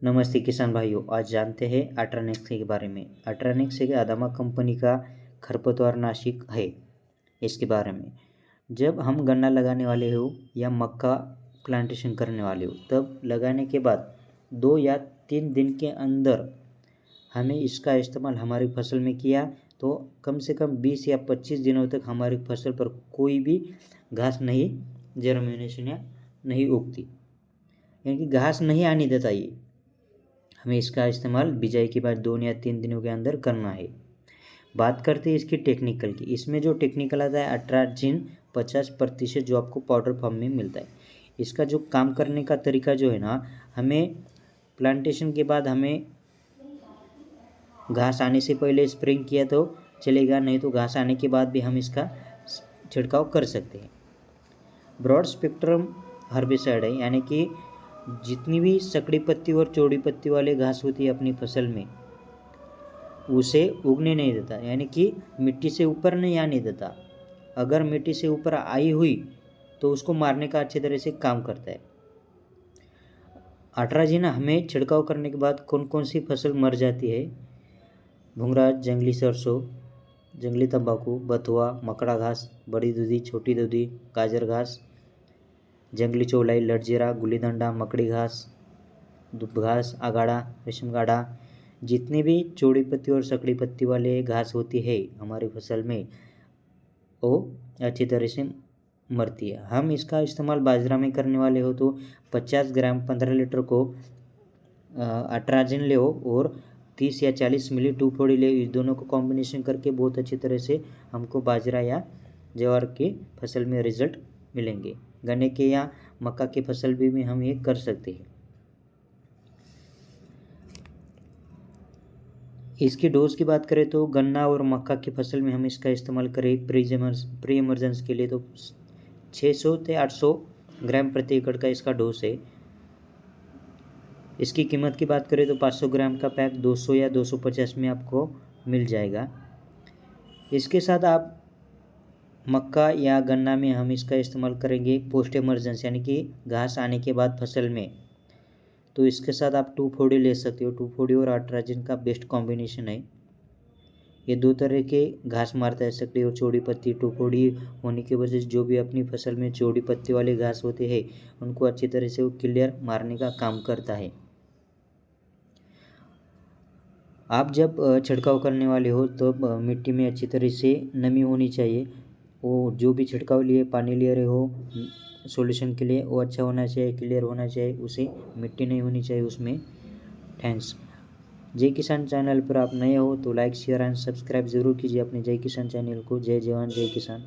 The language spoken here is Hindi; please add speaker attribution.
Speaker 1: नमस्ते किसान भाइयों, आज जानते हैं अल्ट्रानेक्स के बारे में। अल्ट्रानेक्स एक अदामा कंपनी का खरपतवार नाशक है। इसके बारे में जब हम गन्ना लगाने वाले हो या मक्का प्लांटेशन करने वाले हो, तब लगाने के बाद 2 या 3 दिन के अंदर हमें इसका इस्तेमाल हमारी फसल में किया तो कम से कम 20 या 25 दिनों तक हमारी फसल पर कोई भी घास नहीं जर्मिनेशन या नहीं उगती, यानी कि घास नहीं आने देता। ये हमें इसका इस्तेमाल बिजाई के बाद 2 या 3 दिनों के अंदर करना है। बात करते हैं इसकी टेक्निकल की। इसमें जो टेक्निकल आता है अट्राजिन 50% जो आपको पाउडर फॉर्म में मिलता है। इसका जो काम करने का तरीका जो है ना, हमें प्लांटेशन के बाद हमें घास आने से पहले स्प्रेइंग किया तो चलेगा, नहीं तो घास आने के बाद भी हम इसका छिड़काव कर सकते हैं। ब्रॉड स्पेक्ट्रम हर्बिसाइड है, यानी कि जितनी भी सकड़ी पत्ती और चौड़ी पत्ती वाले घास होती है अपनी फसल में, उसे उगने नहीं देता, यानी कि मिट्टी से ऊपर नहीं आने देता। अगर मिट्टी से ऊपर आई हुई तो उसको मारने का अच्छी तरह से काम करता है। अट्राजिन हमें छिड़काव करने के बाद कौन कौन सी फसल मर जाती है? भुंगराज, जंगली सरसों, जंगली तंबाकू, बथुआ, मकड़ा घास, बड़ी दूधी, छोटी दूधी, गाजर घास, जंगली चौलाई, लटजीरा, गुल्लीडंडा, मकड़ी घास, दुब घास, आगाड़ा, रेशमगाड़ा, जितनी भी चौड़ी पत्ती और सकड़ी पत्ती वाले घास होती है हमारी फसल में, वो अच्छी तरह से मरती है। हम इसका इस्तेमाल बाजरा में करने वाले हो तो 50 ग्राम 15 लीटर को अट्राजिन ले और 30 या 40 मिली 2,4-D ले। इस दोनों को कॉम्बिनेशन करके बहुत अच्छी तरह से हमको बाजरा या ज्वार की फसल में रिजल्ट मिलेंगे। गन्ने के या मक्का की फसल भी हम ये कर सकते हैं। इसकी डोज की बात करें तो गन्ना और मक्का की फसल में हम इसका इस्तेमाल करें प्री इमरजेंस के लिए तो 600 से 800 ग्राम प्रति एकड़ का इसका डोज है। इसकी कीमत की बात करें तो 500 ग्राम का पैक 200 या 250 में आपको मिल जाएगा। इसके साथ आप मक्का या गन्ना में हम इसका इस्तेमाल करेंगे पोस्ट इमरजेंसी, यानी कि घास आने के बाद फसल में, तो इसके साथ आप 2,4-D ले सकते हो। 2,4-D और अट्राजिन का बेस्ट कॉम्बिनेशन है। ये 2 तरह के घास मारता है, सकड़ी और चौड़ी पत्ती। 2,4-D होने की वजह से जो भी अपनी फसल में चौड़ी पत्ती वाले घास होते हैं उनको अच्छी तरह से वो क्लियर मारने का काम करता है। आप जब छिड़काव करने वाले हो तो मिट्टी में अच्छी तरह से नमी होनी चाहिए। वो जो भी छिड़काव लिए पानी ले रहे हो सॉल्यूशन के लिए, वो अच्छा होना चाहिए, क्लियर होना चाहिए, उसे मिट्टी नहीं होनी चाहिए उसमें। थैंक्स। जय किसान चैनल पर आप नए हो तो लाइक, शेयर एंड सब्सक्राइब ज़रूर कीजिए अपने जय किसान चैनल को। जय जवान जय किसान।